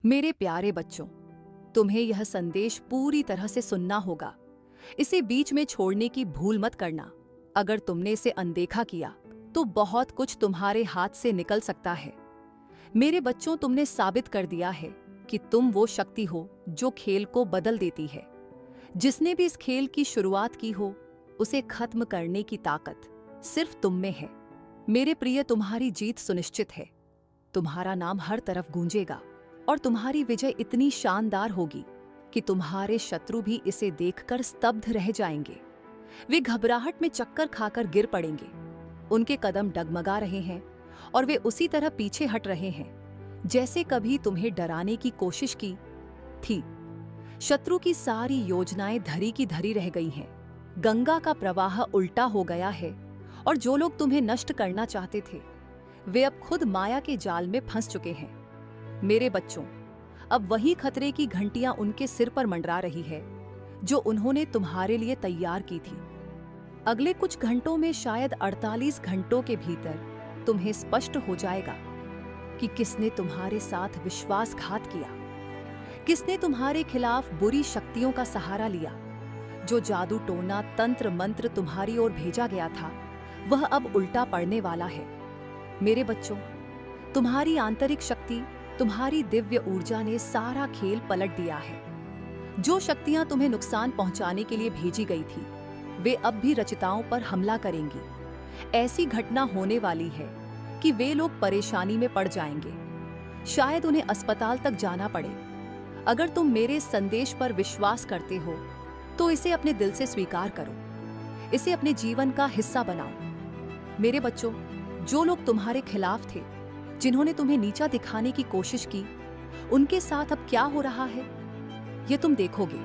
मेरे प्यारे बच्चों, तुम्हें यह संदेश पूरी तरह से सुनना होगा। इसे बीच में छोड़ने की भूल मत करना। अगर तुमने इसे अनदेखा किया तो बहुत कुछ तुम्हारे हाथ से निकल सकता है। मेरे बच्चों, तुमने साबित कर दिया है कि तुम वो शक्ति हो जो खेल को बदल देती है। जिसने भी इस खेल की शुरुआत की हो, उसे खत्म करने की ताकत सिर्फ तुम में है। मेरे प्रिय, तुम्हारी जीत सुनिश्चित है। तुम्हारा नाम हर तरफ गूंजेगा और तुम्हारी विजय इतनी शानदार होगी कि तुम्हारे शत्रु भी इसे देखकर स्तब्ध रह जाएंगे। वे घबराहट में चक्कर खाकर गिर पड़ेंगे। उनके कदम डगमगा रहे हैं और वे उसी तरह पीछे हट रहे हैं जैसे कभी तुम्हें डराने की कोशिश की थी। शत्रु की सारी योजनाएं धरी की धरी रह गई हैं। गंगा का प्रवाह उल्टा हो गया है और जो लोग तुम्हें नष्ट करना चाहते थे, वे अब खुद माया के जाल में फंस चुके हैं। मेरे बच्चों, अब वही खतरे की घंटियां उनके सिर पर मंडरा रही है जो उन्होंने तुम्हारे लिए तैयार की थी। अगले कुछ घंटों में, शायद 48 घंटों के भीतर, तुम्हें स्पष्ट हो जाएगा कि किसने तुम्हारे साथ विश्वासघात किया, किसने तुम्हारे खिलाफ बुरी शक्तियों का सहारा लिया। जो जादू टोना तंत्र मंत्र तुम्हारी ओर भेजा गया था, वह अब उल्टा पड़ने वाला है। मेरे बच्चों, तुम्हारी आंतरिक शक्ति, तुम्हारी दिव्य ऊर्जा ने सारा खेल पलट दिया है। जो शक्तियां तुम्हें नुकसान पहुंचाने के लिए भेजी गई थी, वे अब भी रचिताओं पर हमला करेंगी। ऐसी घटना होने वाली है कि वे लोग परेशानी में पड़ जाएंगे। शायद उन्हें अस्पताल तक जाना पड़े। अगर तुम मेरे संदेश पर विश्वास करते हो तो इसे अपने दिल से स्वीकार करो। इसे अपने जीवन का हिस्सा बनाओ। मेरे बच्चों, जो लोग तुम्हारे खिलाफ थे, जिन्होंने तुम्हें नीचा दिखाने की कोशिश की, उनके साथ अब क्या हो रहा है, ये तुम देखोगे।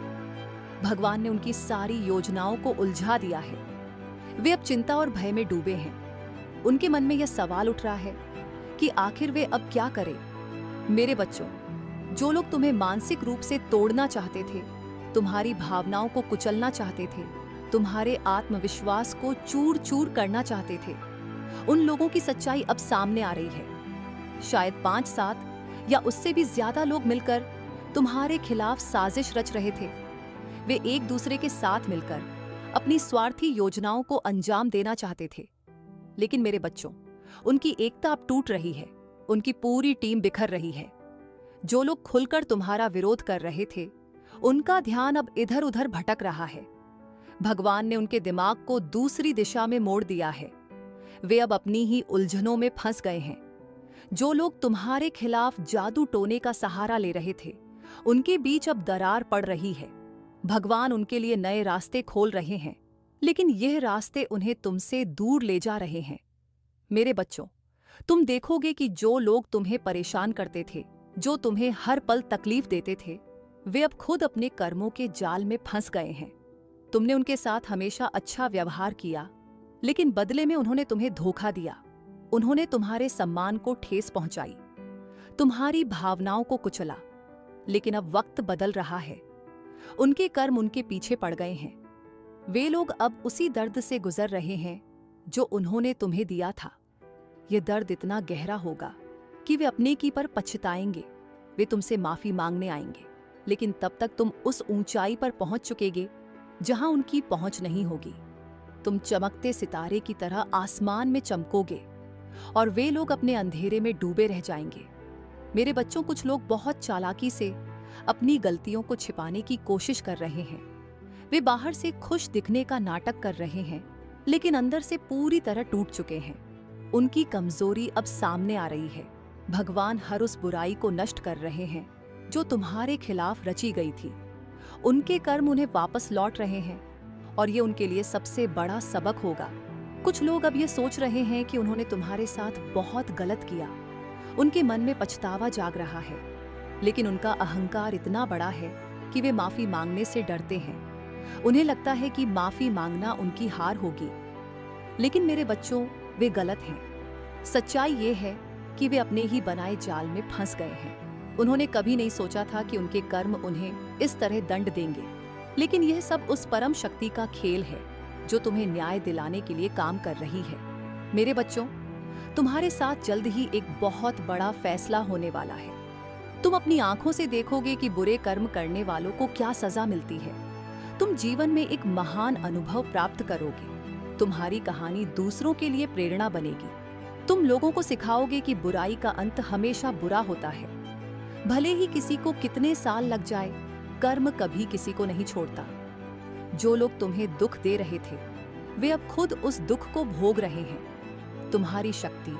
भगवान ने उनकी सारी योजनाओं को उलझा दिया है। वे अब चिंता और भय में डूबे हैं। उनके मन में यह सवाल उठ रहा है कि आखिर वे अब क्या करें। मेरे बच्चों, जो लोग तुम्हें मानसिक रूप से तोड़ना चाहते थे, तुम्हारी भावनाओं को कुचलना चाहते थे, तुम्हारे आत्मविश्वास को चूर चूर करना चाहते थे, उन लोगों की सच्चाई अब सामने आ रही है। शायद 5-7 या उससे भी ज्यादा लोग मिलकर तुम्हारे खिलाफ साजिश रच रहे थे। वे एक दूसरे के साथ मिलकर अपनी स्वार्थी योजनाओं को अंजाम देना चाहते थे। लेकिन मेरे बच्चों, उनकी एकता अब टूट रही है। उनकी पूरी टीम बिखर रही है। जो लोग खुलकर तुम्हारा विरोध कर रहे थे, उनका ध्यान अब इधर उधर भटक रहा है। भगवान ने उनके दिमाग को दूसरी दिशा में मोड़ दिया है। वे अब अपनी ही उलझनों में फंस गए हैं। जो लोग तुम्हारे खिलाफ जादू टोने का सहारा ले रहे थे, उनके बीच अब दरार पड़ रही है। भगवान उनके लिए नए रास्ते खोल रहे हैं, लेकिन यह रास्ते उन्हें तुमसे दूर ले जा रहे हैं। मेरे बच्चों, तुम देखोगे कि जो लोग तुम्हें परेशान करते थे, जो तुम्हें हर पल तकलीफ देते थे, वे अब खुद अपने कर्मों के जाल में फंस गए हैं। तुमने उनके साथ हमेशा अच्छा व्यवहार किया, लेकिन बदले में उन्होंने तुम्हें धोखा दिया। उन्होंने तुम्हारे सम्मान को ठेस पहुंचाई, तुम्हारी भावनाओं को कुचला। लेकिन अब वक्त बदल रहा है। उनके कर्म उनके पीछे पड़ गए हैं। वे लोग अब उसी दर्द से गुजर रहे हैं जो उन्होंने तुम्हें दिया था। यह दर्द इतना गहरा होगा कि वे अपने की पर पछताएंगे। वे तुमसे माफी मांगने आएंगे, लेकिन तब तक तुम उस ऊंचाई पर पहुंच चुकेगे जहां उनकी पहुंच नहीं होगी। तुम चमकते सितारे की तरह आसमान में चमकोगे और वे लोग अपने अंधेरे में डूबे रह जाएंगे। मेरे बच्चों, कुछ लोग बहुत चालाकी से अपनी गलतियों को छिपाने की कोशिश कर रहे हैं। वे बाहर से खुश दिखने का नाटक कर रहे हैं, लेकिन अंदर से पूरी तरह टूट चुके हैं। उनकी कमजोरी अब सामने आ रही है। भगवान हर उस बुराई को नष्ट कर रहे हैं जो तुम्हारे खिलाफ रची गई थी। उनके कर्म उन्हें वापस लौट रहे हैं और ये उनके लिए सबसे बड़ा सबक होगा। कुछ लोग अब ये सोच रहे हैं कि उन्होंने तुम्हारे साथ बहुत गलत किया। उनके मन में पछतावा जाग रहा है, लेकिन उनका अहंकार इतना बड़ा है कि वे माफी मांगने से डरते हैं। उन्हें लगता है कि माफी मांगना उनकी हार होगी। लेकिन मेरे बच्चों, वे गलत हैं। सच्चाई ये है कि वे अपने ही बनाए जाल में फंस गए हैं। उन्होंने कभी नहीं सोचा था कि उनके कर्म उन्हें इस तरह दंड देंगे। लेकिन यह सब उस परम शक्ति का खेल है जो तुम्हें न्याय दिलाने के लिए काम कर रही है। मेरे बच्चों, तुम्हारे साथ जल्द ही एक बहुत बड़ा फैसला होने वाला है। तुम अपनी आंखों से देखोगे कि बुरे कर्म करने वालों को क्या सजा मिलती है। तुम जीवन में एक महान अनुभव प्राप्त करोगे। तुम्हारी कहानी दूसरों के लिए प्रेरणा बनेगी। तुम लोगों को सिखाओगे कि बुराई का अंत हमेशा बुरा होता है। भले ही किसी को कितने साल लग जाए, कर्म कभी किसी को नहीं छोड़ता। जो लोग तुम्हें दुख दे रहे थे, वे अब खुद उस दुख को भोग रहे हैं। तुम्हारी शक्ति,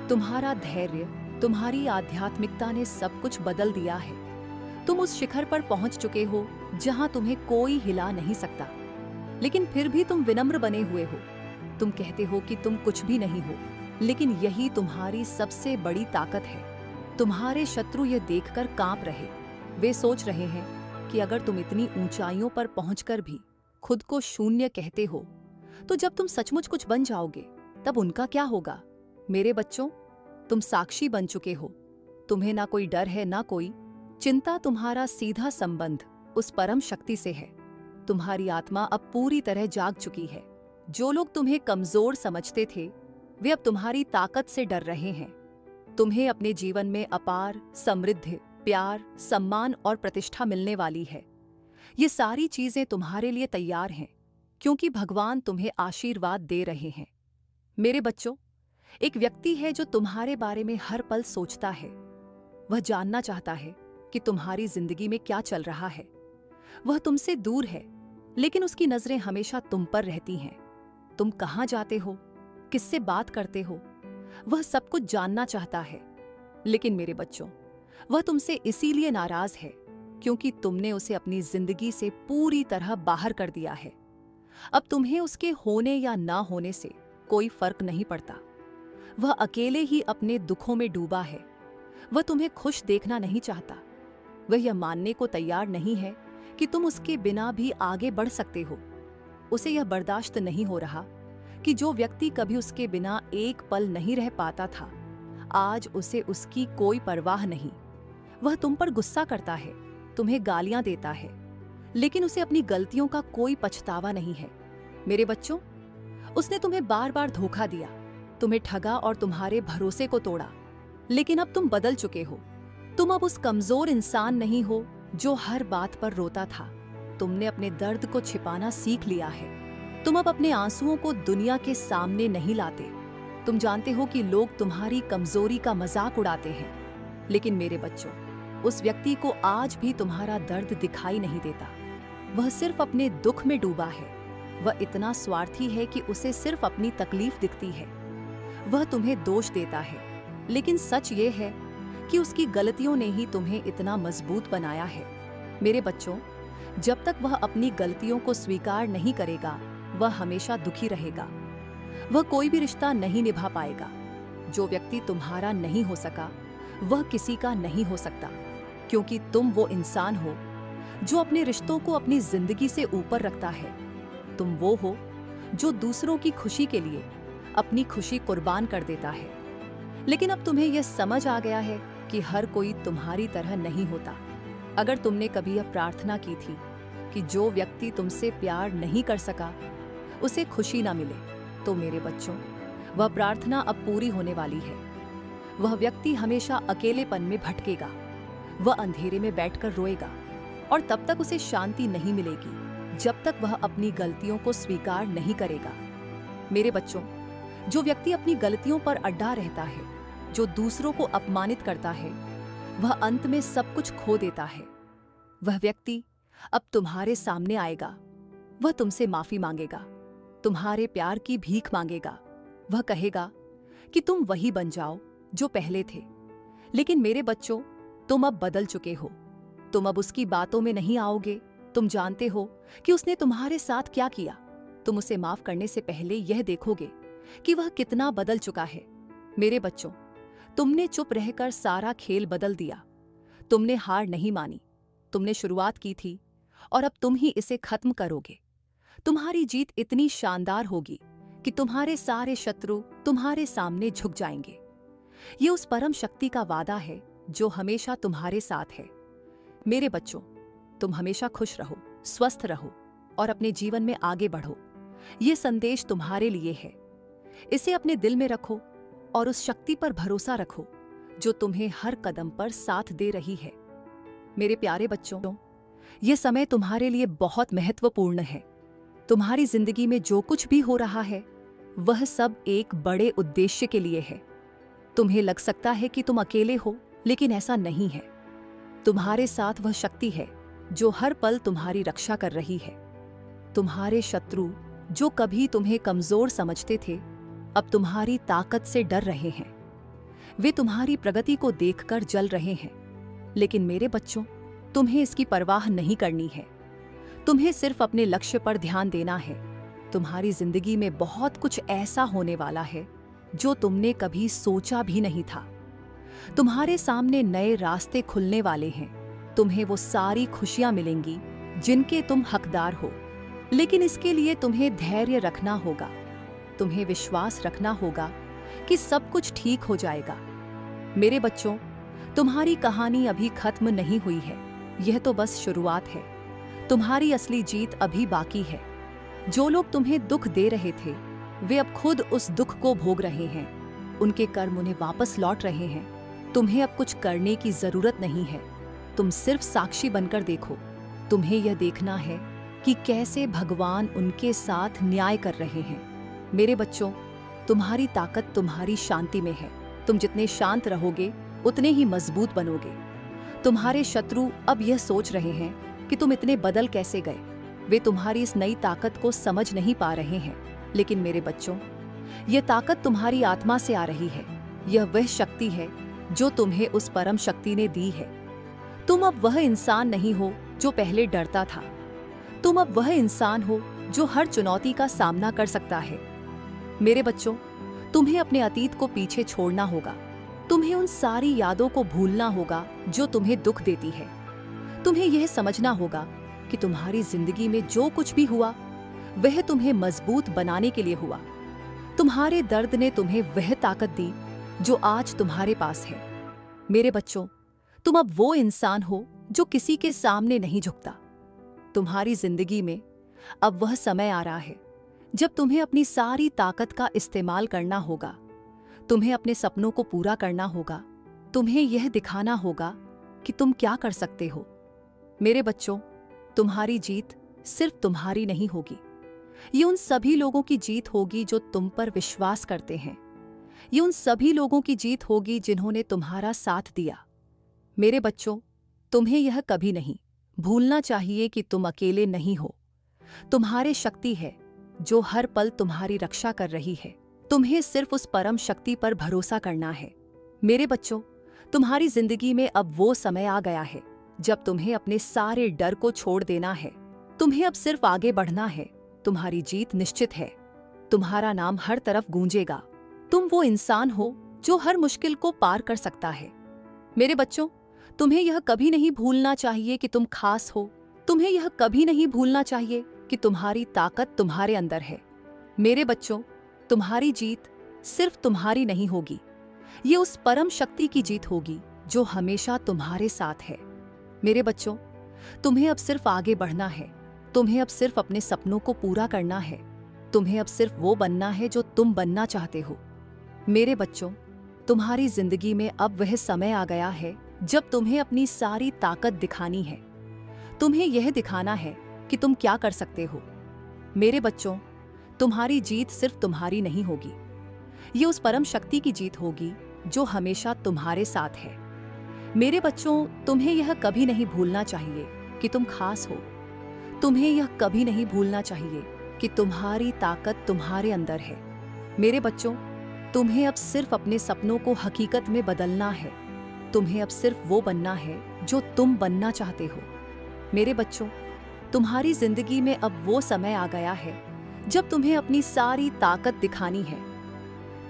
तुम्हारा धैर्य, तुम्हारी आध्यात्मिकता ने सब कुछ बदल दिया है। तुम उस शिखर पर पहुंच चुके हो जहां तुम्हें कोई हिला नहीं सकता। लेकिन फिर भी तुम विनम्र बने हुए हो। तुम कहते हो कि तुम कुछ भी नहीं हो, लेकिन यही तुम्हारी सबसे बड़ी ताकत है। तुम्हारे शत्रु यह देखकर कांप रहे। वे सोच रहे हैं कि अगर तुम इतनी ऊंचाइयों पर पहुंचकर भी खुद को शून्य कहते हो, तो जब तुम सचमुच कुछ बन जाओगे तब उनका क्या होगा। मेरे बच्चों, तुम साक्षी बन चुके हो। तुम्हें ना कोई डर है ना कोई चिंता। तुम्हारा सीधा संबंध उस परम शक्ति से है। तुम्हारी आत्मा अब पूरी तरह जाग चुकी है। जो लोग तुम्हें कमजोर समझते थे, वे अब तुम्हारी ताकत से डर रहे हैं। तुम्हें अपने जीवन में अपार समृद्धि, प्यार, सम्मान और प्रतिष्ठा मिलने वाली है। ये सारी चीजें तुम्हारे लिए तैयार हैं, क्योंकि भगवान तुम्हें आशीर्वाद दे रहे हैं। मेरे बच्चों, एक व्यक्ति है जो तुम्हारे बारे में हर पल सोचता है। वह जानना चाहता है कि तुम्हारी जिंदगी में क्या चल रहा है। वह तुमसे दूर है, लेकिन उसकी नजरें हमेशा तुम पर रहती हैं। तुम कहाँ जाते हो, किससे बात करते हो, वह सब कुछ जानना चाहता है। लेकिन मेरे बच्चों, वह तुमसे इसीलिए नाराज है क्योंकि तुमने उसे अपनी जिंदगी से पूरी तरह बाहर कर दिया है। अब तुम्हें उसके होने या ना होने से कोई फर्क नहीं पड़ता। वह अकेले ही अपने दुखों में डूबा है। वह तुम्हें खुश देखना नहीं चाहता। वह यह मानने को तैयार नहीं है कि तुम उसके बिना भी आगे बढ़ सकते हो। उसे यह बर्दाश्त नहीं हो रहा कि जो व्यक्ति कभी उसके बिना एक पल नहीं रह पाता था, आज उसे उसकी कोई परवाह नहीं। वह तुम पर गुस्सा करता है, तुम्हें गालियां देता है, लेकिन उसे अपनी गलतियों का कोई पछतावा नहीं है। मेरे बच्चों, उसने तुम्हें बार बार धोखा दिया, तुम्हें ठगा और तुम्हारे भरोसे को तोड़ा। लेकिन अब तुम बदल चुके हो। तुम अब उस कमजोर इंसान नहीं हो जो हर बात पर रोता था। तुमने अपने दर्द को छिपाना सीख लिया है। तुम अब अपने आंसुओं को दुनिया के सामने नहीं लाते। तुम जानते हो कि लोग तुम्हारी कमजोरी का मजाक उड़ाते हैं, लेकिन मेरे बच्चों, उस व्यक्ति को आज भी तुम्हारा दर्द दिखाई नहीं देता। वह सिर्फ अपने दुख में डूबा है। वह इतना स्वार्थी है कि उसे सिर्फ अपनी तकलीफ दिखती है। वह तुम्हें दोष देता है, लेकिन सच ये है कि उसकी गलतियों ने ही तुम्हें इतना मजबूत बनाया है। मेरे बच्चों, जब तक वह अपनी गलतियों को स्वीकार नहीं करेगा, वह हमेशा दुखी रहेगा। वह कोई भी रिश्ता नहीं निभा पाएगा। जो व्यक्ति तुम्हारा नहीं हो सका, वह किसी का नहीं हो सकता, क्योंकि तुम वो इंसान हो जो अपने रिश्तों को अपनी जिंदगी से ऊपर रखता है। तुम वो हो जो दूसरों की खुशी के लिए अपनी खुशी कुर्बान कर देता है। लेकिन अब तुम्हें यह समझ आ गया है कि हर कोई तुम्हारी तरह नहीं होता। अगर तुमने कभी यह प्रार्थना की थी कि जो व्यक्ति तुमसे प्यार नहीं कर सका उसे खुशी ना मिले, तो मेरे बच्चों, वह प्रार्थना अब पूरी होने वाली है। वह व्यक्ति हमेशा अकेलेपन में भटकेगा। वह अंधेरे में बैठकर रोएगा और तब तक उसे शांति नहीं मिलेगी जब तक वह अपनी गलतियों को स्वीकार नहीं करेगा। मेरे बच्चों, जो व्यक्ति अपनी गलतियों पर अड्डा रहता है, जो दूसरों को अपमानित करता है, वह अंत में सब कुछ खो देता है। वह व्यक्ति अब तुम्हारे सामने आएगा। वह तुमसे माफी मांगेगा, तुम्हारे प्यार की भीख मांगेगा। वह कहेगा कि तुम वही बन जाओ जो पहले थे। लेकिन मेरे बच्चों, तुम अब बदल चुके हो। तुम अब उसकी बातों में नहीं आओगे। तुम जानते हो कि उसने तुम्हारे साथ क्या किया। तुम उसे माफ करने से पहले यह देखोगे कि वह कितना बदल चुका है। मेरे बच्चों, तुमने चुप रहकर सारा खेल बदल दिया। तुमने हार नहीं मानी। तुमने शुरुआत की थी और अब तुम ही इसे खत्म करोगे। तुम्हारी जीत इतनी शानदार होगी कि तुम्हारे सारे शत्रु तुम्हारे सामने झुक जाएंगे। ये उस परम शक्ति का वादा है जो हमेशा तुम्हारे साथ है। मेरे बच्चों, तुम हमेशा खुश रहो, स्वस्थ रहो और अपने जीवन में आगे बढ़ो। ये संदेश तुम्हारे लिए है। इसे अपने दिल में रखो और उस शक्ति पर भरोसा रखो जो तुम्हें हर कदम पर साथ दे रही है। मेरे प्यारे बच्चों, ये समय तुम्हारे लिए बहुत महत्वपूर्ण है। तुम्हारी जिंदगी में जो कुछ भी हो रहा है वह सब एक बड़े उद्देश्य के लिए है। तुम्हें लग सकता है कि तुम अकेले हो, लेकिन ऐसा नहीं है। तुम्हारे साथ वह शक्ति है जो हर पल तुम्हारी रक्षा कर रही है। तुम्हारे शत्रु जो कभी तुम्हें कमजोर समझते थे, अब तुम्हारी ताकत से डर रहे हैं। वे तुम्हारी प्रगति को देखकर जल रहे हैं। लेकिन मेरे बच्चों, तुम्हें इसकी परवाह नहीं करनी है। तुम्हें सिर्फ अपने लक्ष्य पर ध्यान देना है। तुम्हारी जिंदगी में बहुत कुछ ऐसा होने वाला है जो तुमने कभी सोचा भी नहीं था। तुम्हारे सामने नए रास्ते खुलने वाले हैं। तुम्हें वो सारी खुशियां मिलेंगी जिनके तुम हकदार हो। लेकिन इसके लिए तुम्हें धैर्य रखना होगा। तुम्हें विश्वास रखना होगा कि सब कुछ ठीक हो जाएगा। मेरे बच्चों, तुम्हारी कहानी अभी खत्म नहीं हुई है। यह तो बस शुरुआत है। तुम्हारी असली जीत अभी बाकी है। जो लोग तुम्हें दुख दे रहे थे, वे अब खुद उस दुख को भोग रहे हैं। उनके कर्म उन्हें वापस लौट रहे हैं। तुम्हें अब कुछ करने की जरूरत नहीं है। तुम सिर्फ साक्षी बनकर देखो। तुम्हें यह देखना है कि कैसे भगवान उनके साथ न्याय कर रहे हैं। मेरे बच्चों, तुम्हारी ताकत तुम्हारी शांति में है। तुम जितने शांत रहोगे उतने ही मजबूत बनोगे। तुम्हारे शत्रु अब यह सोच रहे हैं कि तुम इतने बदल कैसे गए। वे तुम्हारी इस नई ताकत को समझ नहीं पा रहे हैं। लेकिन मेरे बच्चों, यह ताकत तुम्हारी आत्मा से आ रही है। यह वह शक्ति है जो तुम्हें उस परम शक्ति ने दी है। तुम अब वह इंसान नहीं हो जो पहले डरता था। तुम अब वह इंसान हो जो हर चुनौती का सामना कर सकता है। मेरे बच्चों, तुम्हें अपने अतीत को पीछे छोड़ना होगा। तुम्हें उन सारी यादों को भूलना होगा जो तुम्हें दुख देती है। तुम्हें यह समझना होगा कि तुम्हारी जिंदगी में जो कुछ भी हुआ वह तुम्हें मजबूत बनाने के लिए हुआ। तुम्हारे दर्द ने तुम्हें वह ताकत दी जो आज तुम्हारे पास है। मेरे बच्चों, तुम अब वो इंसान हो जो किसी के सामने नहीं झुकता। तुम्हारी जिंदगी में अब वह समय आ रहा है जब तुम्हें अपनी सारी ताकत का इस्तेमाल करना होगा। तुम्हें अपने सपनों को पूरा करना होगा। तुम्हें यह दिखाना होगा कि तुम क्या कर सकते हो। मेरे बच्चों, तुम्हारी जीत सिर्फ तुम्हारी नहीं होगी। ये उन सभी लोगों की जीत होगी जो तुम पर विश्वास करते हैं। ये उन सभी लोगों की जीत होगी जिन्होंने तुम्हारा साथ दिया। मेरे बच्चों, तुम्हें यह कभी नहीं भूलना चाहिए कि तुम अकेले नहीं हो। तुम्हारे शक्ति है जो हर पल तुम्हारी रक्षा कर रही है। तुम्हें सिर्फ उस परम शक्ति पर भरोसा करना है। मेरे बच्चों, तुम्हारी जिंदगी में अब वो समय आ गया है जब तुम्हें अपने सारे डर को छोड़ देना है। तुम्हें अब सिर्फ आगे बढ़ना है। तुम्हारी जीत निश्चित है। तुम्हारा नाम हर तरफ गूंजेगा। तुम वो इंसान हो जो हर मुश्किल को पार कर सकता है। मेरे बच्चों, तुम्हें यह कभी नहीं भूलना चाहिए कि तुम खास हो। तुम्हें यह कभी नहीं भूलना चाहिए कि तुम्हारी ताकत तुम्हारे अंदर है। मेरे बच्चों, तुम्हारी जीत सिर्फ तुम्हारी नहीं होगी। ये उस परम शक्ति की जीत होगी जो हमेशा तुम्हारे साथ है। मेरे बच्चों, तुम्हें अब सिर्फ आगे बढ़ना है। तुम्हें अब सिर्फ अपने सपनों को पूरा करना है। तुम्हें अब सिर्फ वो बनना है जो तुम बनना चाहते हो। मेरे बच्चों, तुम्हारी जिंदगी में अब वह समय आ गया है जब तुम्हें अपनी सारी ताकत दिखानी है। तुम्हें यह दिखाना है कि तुम क्या कर सकते हो। मेरे बच्चों, तुम्हारी जीत सिर्फ तुम्हारी नहीं होगी। ये उस परम शक्ति की जीत होगी जो हमेशा तुम्हारे साथ है। मेरे बच्चों, तुम्हें यह कभी नहीं भूलना चाहिए कि तुम खास हो। तुम्हें यह कभी नहीं भूलना चाहिए कि तुम्हारी ताकत तुम्हारे अंदर है। मेरे बच्चों, तुम्हें अब सिर्फ अपने सपनों को हकीकत में बदलना है। तुम्हें अब सिर्फ वो बनना है जो तुम बनना चाहते हो। मेरे बच्चों, तुम्हारी जिंदगी में अब वो समय आ गया है जब तुम्हें अपनी सारी ताकत दिखानी है।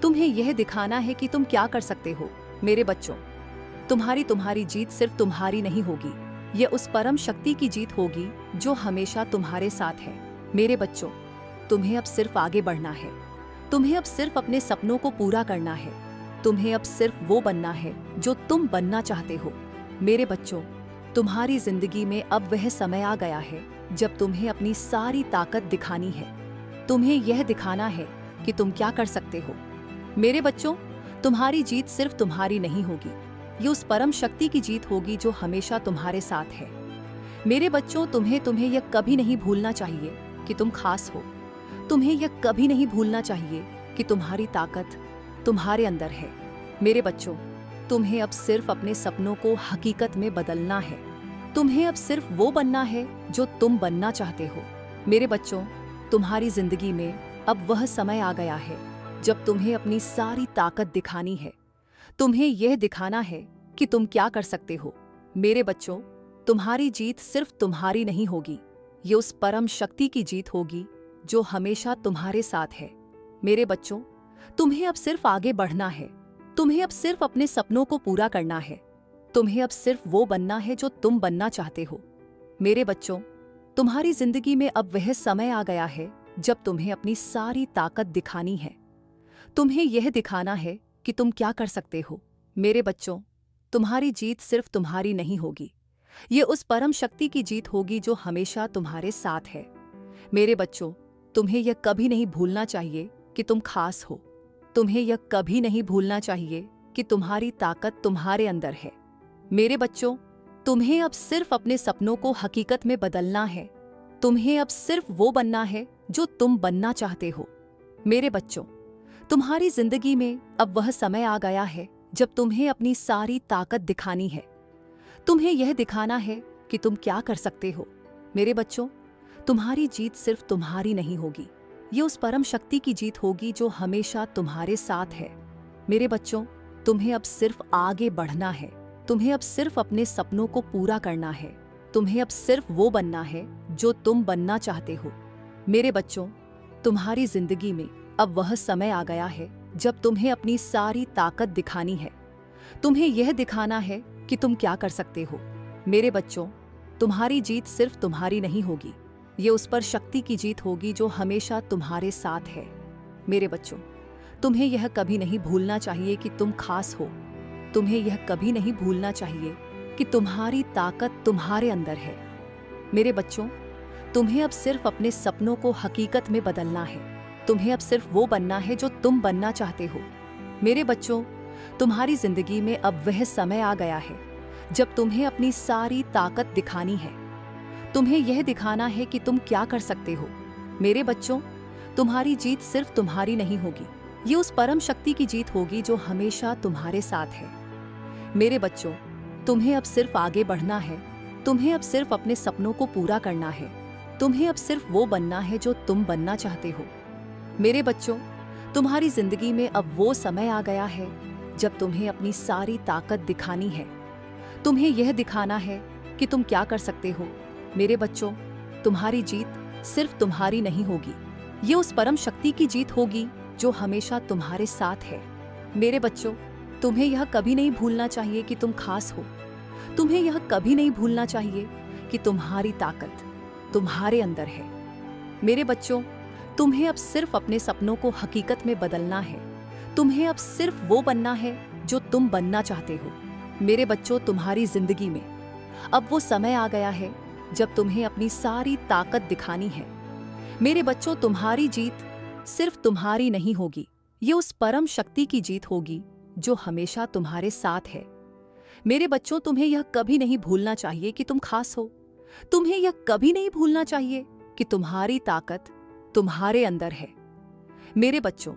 तुम्हें यह दिखाना है कि तुम क्या कर सकते हो। मेरे बच्चों, तुम्हारी जीत सिर्फ तुम्हारी नहीं होगी। यह उस परम शक्ति की जीत होगी जो हमेशा तुम्हारे साथ है। मेरे बच्चों, तुम्हें अब सिर्फ आगे बढ़ना है। तुम्हें अब सिर्फ अपने सपनों को पूरा करना है। तुम्हें अब सिर्फ वो बनना है जो तुम बनना चाहते हो। मेरे बच्चों, तुम्हारी जिंदगी में अब वह समय आ गया है जब तुम्हें अपनी सारी ताकत दिखानी है। तुम्हें यह दिखाना है कि तुम क्या कर सकते हो। मेरे बच्चों, तुम्हारी जीत सिर्फ तुम्हारी नहीं होगी। ये उस परम शक्ति की जीत होगी जो हमेशा तुम्हारे साथ है। मेरे बच्चों, तुम्हें यह कभी नहीं भूलना चाहिए कि तुम खास हो। तुम्हें यह कभी नहीं भूलना चाहिए कि तुम्हारी ताकत तुम्हारे अंदर है। मेरे बच्चों, तुम्हें अब सिर्फ अपने सपनों को हकीकत में बदलना है। तुम्हें अब सिर्फ वो बनना है जो तुम बनना चाहते हो। मेरे बच्चों, तुम्हारी जिंदगी में अब वह समय आ गया है जब तुम्हें अपनी सारी ताकत दिखानी है। तुम्हें यह दिखाना है कि तुम क्या कर सकते हो। मेरे बच्चों, तुम्हारी जीत सिर्फ तुम्हारी नहीं होगी, ये उस परम शक्ति की जीत होगी जो हमेशा तुम्हारे साथ है। मेरे बच्चों, तुम्हें अब सिर्फ आगे बढ़ना है। तुम्हें अब सिर्फ अपने सपनों को पूरा करना है। तुम्हें अब सिर्फ वो बनना है जो तुम बनना चाहते हो। मेरे बच्चों, तुम्हारी जिंदगी में अब वह समय आ गया है जब तुम्हें अपनी सारी ताकत दिखानी है। तुम्हें यह दिखाना है कि तुम क्या कर सकते हो। मेरे बच्चों, तुम्हारी जीत सिर्फ तुम्हारी नहीं होगी, ये उस परम शक्ति की जीत होगी जो हमेशा तुम्हारे साथ है। मेरे बच्चों, तुम्हें यह कभी नहीं भूलना चाहिए कि तुम खास हो। तुम्हें यह कभी नहीं भूलना चाहिए कि तुम्हारी ताकत तुम्हारे अंदर है। मेरे बच्चों, तुम्हें अब सिर्फ अपने सपनों को हकीकत में बदलना है। तुम्हें अब सिर्फ वो बनना है जो तुम बनना चाहते हो। मेरे बच्चों, तुम्हारी जिंदगी में अब वह समय आ गया है जब तुम्हें अपनी सारी ताकत दिखानी है। तुम्हें यह दिखाना है कि तुम क्या कर सकते हो। मेरे बच्चों, तुम्हारी जीत सिर्फ तुम्हारी नहीं होगी, ये उस परम शक्ति की जीत होगी जो हमेशा तुम्हारे साथ है। मेरे बच्चों, तुम्हें अब सिर्फ आगे बढ़ना है। तुम्हें अब सिर्फ अपने सपनों को पूरा करना है। तुम्हें अब सिर्फ वो बनना है जो तुम बनना चाहते हो। मेरे बच्चों, तुम्हारी जिंदगी में अब वह समय आ गया है जब तुम्हें अपनी सारी ताकत दिखानी है। तुम्हें यह दिखाना है कि तुम क्या कर सकते हो। मेरे बच्चों, तुम्हारी जीत सिर्फ तुम्हारी नहीं होगी, ये उस पर शक्ति की जीत होगी जो हमेशा तुम्हारे साथ है। मेरे बच्चों, तुम्हें यह कभी नहीं भूलना चाहिए कि तुम खास हो। तुम्हें यह कभी नहीं भूलना चाहिए कि तुम्हारी ताकत तुम्हारे अंदर है। मेरे बच्चों, तुम्हें अब सिर्फ अपने सपनों को हकीकत में बदलना है। तुम्हें अब सिर्फ वो बनना है जो तुम बनना चाहते हो। मेरे बच्चों, तुम्हारी जिंदगी में अब वह समय आ गया है जब तुम्हें अपनी सारी ताकत दिखानी है। तुम्हें यह दिखाना है कि तुम क्या कर सकते हो। मेरे बच्चों, तुम्हारी जीत सिर्फ तुम्हारी नहीं होगी, ये उस परम शक्ति की जीत होगी जो हमेशा तुम्हारे साथ है। मेरे बच्चों, तुम्हें अब सिर्फ आगे बढ़ना है। तुम्हें अब सिर्फ अपने सपनों को पूरा करना है। तुम्हें अब सिर्फ वो बनना है जो तुम बनना चाहते हो। मेरे बच्चों, तुम्हारी जिंदगी में अब वो समय आ गया है जब तुम्हें अपनी सारी ताकत दिखानी है। तुम्हें यह दिखाना है कि तुम क्या कर सकते हो। मेरे बच्चों, तुम्हारी जीत सिर्फ तुम्हारी नहीं होगी, ये उस परम शक्ति की जीत होगी जो हमेशा तुम्हारे साथ है। मेरे बच्चों, तुम्हें यह कभी नहीं भूलना चाहिए कि तुम खास हो। तुम्हें यह कभी नहीं भूलना चाहिए कि तुम्हारी ताकत तुम्हारे अंदर है। मेरे बच्चों, तुम्हें अब सिर्फ अपने सपनों को हकीकत में बदलना है। तुम्हें अब सिर्फ वो बनना है जो तुम बनना चाहते हो। मेरे बच्चों, तुम्हारी जिंदगी में अब वो समय आ गया है जब तुम्हें अपनी सारी ताकत दिखानी है। मेरे बच्चों, तुम्हारी जीत सिर्फ तुम्हारी नहीं होगी, ये उस परम शक्ति की जीत होगी जो हमेशा तुम्हारे साथ है। मेरे बच्चों, तुम्हें यह कभी नहीं भूलना चाहिए कि तुम खास हो। तुम्हें यह कभी नहीं भूलना चाहिए कि तुम्हारी ताकत तुम्हारे अंदर है। मेरे बच्चों,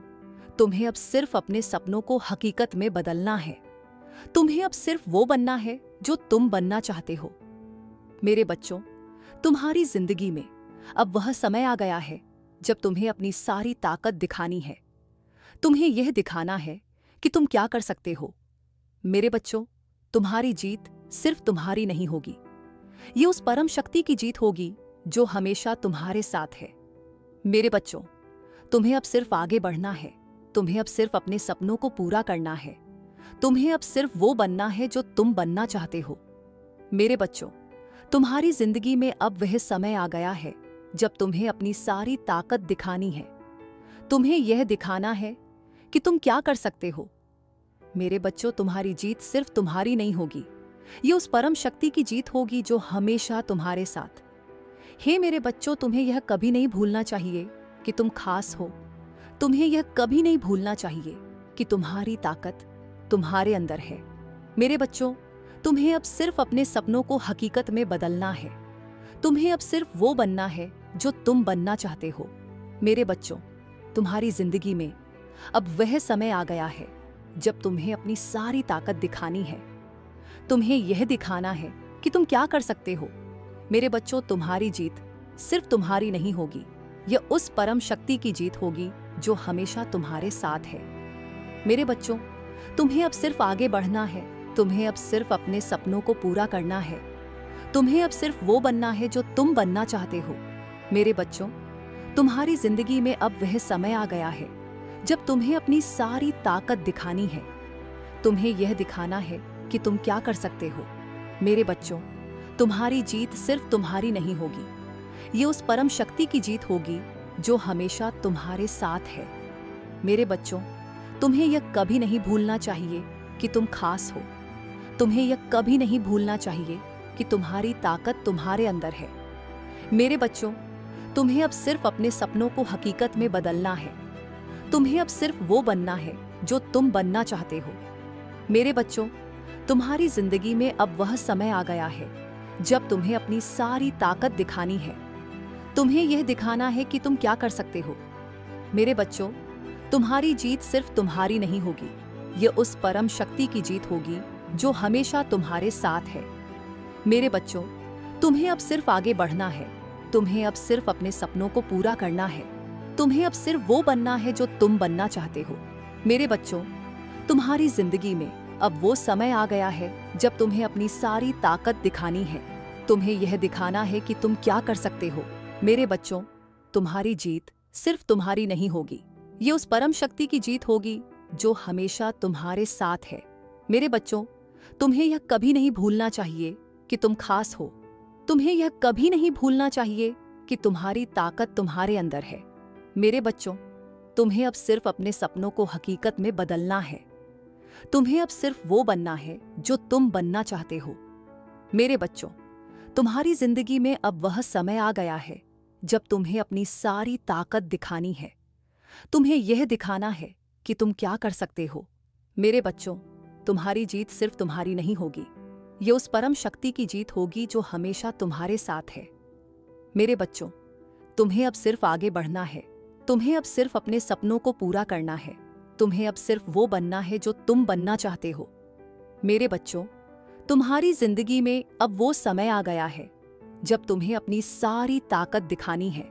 तुम्हें अब सिर्फ अपने सपनों को हकीकत में बदलना है। तुम्हें अब सिर्फ वो बनना है जो तुम बनना चाहते हो। मेरे बच्चों, तुम्हारी जिंदगी में अब वह समय आ गया है जब तुम्हें अपनी सारी ताकत दिखानी है। तुम्हें यह दिखाना है कि तुम क्या कर सकते हो। मेरे बच्चों, तुम्हारी जीत सिर्फ तुम्हारी नहीं होगी, ये उस परम शक्ति की जीत होगी जो हमेशा तुम्हारे साथ है। मेरे बच्चों, तुम्हें अब सिर्फ आगे बढ़ना है। तुम्हें अब सिर्फ अपने सपनों को पूरा करना है। तुम्हें अब सिर्फ वो बनना है जो तुम बनना चाहते हो। मेरे बच्चों, तुम्हारी जिंदगी में अब वह समय आ गया है जब तुम्हें अपनी सारी ताकत दिखानी है। तुम्हें यह दिखाना है कि तुम क्या कर सकते हो। मेरे बच्चों, तुम्हारी जीत सिर्फ तुम्हारी नहीं होगी, ये उस परम शक्ति की जीत होगी जो हमेशा तुम्हारे साथ। हे मेरे बच्चों, तुम्हें यह कभी नहीं भूलना चाहिए कि तुम खास हो। तुम्हें यह कभी नहीं भूलना चाहिए कि तुम्हारी ताकत तुम्हारे अंदर है। मेरे बच्चों, तुम्हें अब सिर्फ अपने सपनों को हकीकत में बदलना है। तुम्हें अब सिर्फ वो बनना है जो तुम बनना चाहते हो। मेरे बच्चों, तुम्हारी जिंदगी में अब वह समय आ गया है जब तुम्हें अपनी सारी ताकत दिखानी है। तुम्हें यह दिखाना है कि तुम क्या कर सकते हो। मेरे बच्चों, तुम्हारी जीत सिर्फ तुम्हारी नहीं होगी, यह उस परम शक्ति की जीत होगी जो हमेशा तुम्हारे साथ है। मेरे बच्चों, तुम्हें अब सिर्फ आगे बढ़ना है। तुम्हें अब सिर्फ अपने सपनों को पूरा करना है। तुम्हें अब सिर्फ वो बनना है जो तुम बनना चाहते हो। मेरे बच्चों, तुम्हारी जिंदगी में अब वह समय आ गया है जब तुम्हें अपनी सारी ताकत दिखानी है। तुम्हें यह दिखाना है कि तुम क्या कर सकते हो। मेरे बच्चों, तुम्हारी जीत सिर्फ तुम्हारी नहीं होगी, ये उस परम शक्ति की जीत होगी जो हमेशा तुम्हारे साथ है। मेरे बच्चों, तुम्हें यह कभी नहीं भूलना चाहिए कि तुम खास हो। तुम्हें यह कभी नहीं भूलना चाहिए कि तुम्हारी ताकत तुम्हारे अंदर है। मेरे बच्चों, तुम्हें अब सिर्फ अपने सपनों को हकीकत में बदलना है। तुम्हें अब सिर्फ वो बनना है जो तुम बनना चाहते हो। मेरे बच्चों, तुम्हारी जिंदगी में अब वह समय आ गया है जब तुम्हें अपनी सारी ताकत दिखानी है। तुम्हें यह दिखाना है कि तुम क्या कर सकते हो। मेरे बच्चों, तुम्हारी जीत सिर्फ तुम्हारी नहीं होगी, यह उस परम शक्ति की जीत होगी जो हमेशा तुम्हारे साथ है। मेरे बच्चों, तुम्हें अब सिर्फ आगे बढ़ना है। तुम्हें अब सिर्फ अपने सपनों को पूरा करना है। तुम्हें अब सिर्फ वो बनना है जो तुम बनना चाहते हो। मेरे बच्चों, तुम्हारी जिंदगी में अब वो समय आ गया है जब तुम्हें अपनी सारी ताकत दिखानी है। तुम्हें यह दिखाना है कि तुम क्या कर सकते हो। मेरे बच्चों, तुम्हारी जीत सिर्फ तुम्हारी नहीं होगी, ये उस परम शक्ति की जीत होगी जो हमेशा तुम्हारे साथ है। मेरे बच्चों, तुम्हें यह कभी नहीं भूलना चाहिए कि तुम खास हो। तुम्हें यह कभी नहीं भूलना चाहिए कि तुम्हारी ताकत तुम्हारे अंदर है। मेरे बच्चों, तुम्हें अब सिर्फ अपने सपनों को हकीकत में बदलना है। तुम्हें अब सिर्फ वो बनना है जो तुम बनना चाहते हो। मेरे बच्चों, तुम्हारी जिंदगी में अब वह समय आ गया है जब तुम्हें अपनी सारी ताकत दिखानी है। तुम्हें यह दिखाना है कि तुम क्या कर सकते हो। मेरे बच्चों, तुम्हारी जीत सिर्फ तुम्हारी नहीं होगी, ये उस परम शक्ति की जीत होगी जो हमेशा तुम्हारे साथ है। मेरे बच्चों, तुम्हें अब सिर्फ आगे बढ़ना है। तुम्हें अब सिर्फ अपने सपनों को पूरा करना है। तुम्हें अब सिर्फ वो बनना है जो तुम बनना चाहते हो। मेरे बच्चों, तुम्हारी जिंदगी में अब वो समय आ गया है जब तुम्हें अपनी सारी ताकत दिखानी है।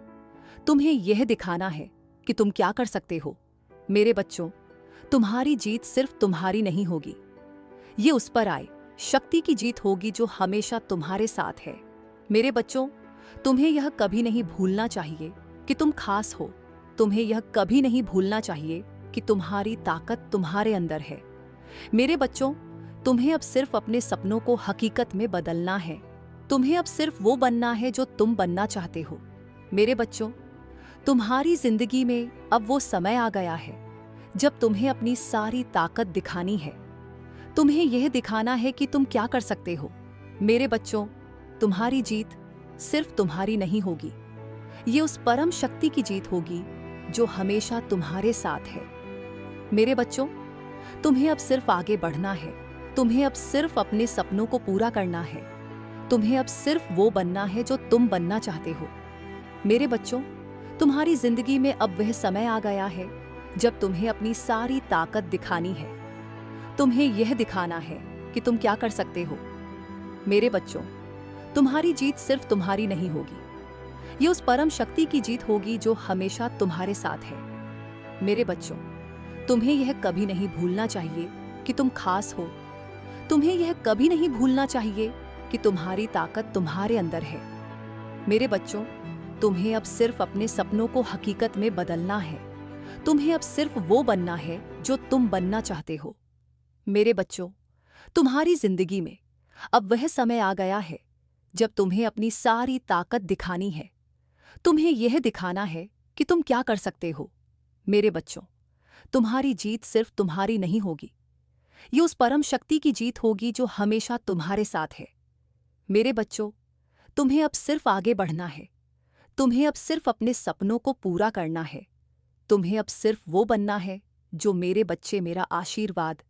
तुम्हें यह दिखाना है कि तुम क्या कर सकते हो। मेरे बच्चों, तुम्हारी जीत सिर्फ तुम्हारी नहीं होगी, ये उस पर आए शक्ति की जीत होगी जो हमेशा तुम्हारे साथ है। मेरे बच्चों, तुम्हें यह कभी नहीं भूलना चाहिए कि तुम खास हो। तुम्हें यह कभी नहीं भूलना चाहिए कि तुम्हारी ताकत तुम्हारे अंदर है। मेरे बच्चों, तुम्हें अब सिर्फ अपने सपनों को हकीकत में बदलना है। तुम्हें अब सिर्फ वो बनना है जो तुम बनना चाहते हो। मेरे बच्चों, तुम्हारी जिंदगी में अब वो समय आ गया है जब तुम्हें अपनी सारी ताकत दिखानी है। तुम्हें यह दिखाना है कि तुम क्या कर सकते हो। मेरे बच्चों, तुम्हारी जीत सिर्फ तुम्हारी नहीं होगी, ये उस परम शक्ति की जीत होगी जो हमेशा तुम्हारे साथ है। मेरे बच्चों, तुम्हें अब सिर्फ आगे बढ़ना है। तुम्हें अब सिर्फ अपने सपनों को पूरा करना है। तुम्हें अब सिर्फ वो बनना है जो तुम बनना चाहते हो। मेरे बच्चों, तुम्हारी जिंदगी में अब वह समय आ गया है जब तुम्हें अपनी सारी ताकत दिखानी है। तुम्हें यह दिखाना है कि तुम क्या कर सकते हो। मेरे बच्चों, तुम्हारी जीत सिर्फ तुम्हारी नहीं होगी, ये उस परम शक्ति की जीत होगी जो हमेशा तुम्हारे साथ है। मेरे बच्चों, तुम्हें यह कभी नहीं भूलना चाहिए कि तुम खास हो। तुम्हें यह कभी नहीं भूलना चाहिए कि तुम्हारी ताकत तुम्हारे अंदर है। मेरे बच्चों, तुम्हें अब सिर्फ अपने सपनों को हकीकत में बदलना है। तुम्हें अब सिर्फ वो बनना है जो तुम बनना चाहते हो। मेरे बच्चों, तुम्हारी जिंदगी में अब वह समय आ गया है जब तुम्हें अपनी सारी ताकत दिखानी है। तुम्हें यह दिखाना है कि तुम क्या कर सकते हो। मेरे बच्चों, तुम्हारी जीत सिर्फ तुम्हारी नहीं होगी, ये उस परम शक्ति की जीत होगी जो हमेशा तुम्हारे साथ है। मेरे बच्चों, तुम्हें अब सिर्फ आगे बढ़ना है। तुम्हें अब सिर्फ अपने सपनों को पूरा करना है। तुम्हें अब सिर्फ वो बनना है जो मेरे बच्चे, मेरा आशीर्वाद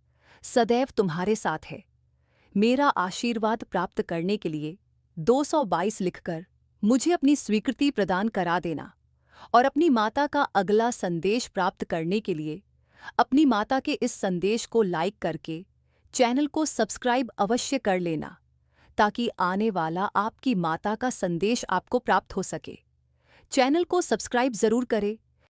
सदैव तुम्हारे साथ है। मेरा आशीर्वाद प्राप्त करने के लिए 222 लिखकर मुझे अपनी स्वीकृति प्रदान करा देना और अपनी माता का अगला संदेश प्राप्त करने के लिए अपनी माता के इस संदेश को लाइक करके चैनल को सब्सक्राइब अवश्य कर लेना ताकि आने वाला आपकी माता का संदेश आपको प्राप्त हो सके। चैनल को सब्सक्राइब जरूर करें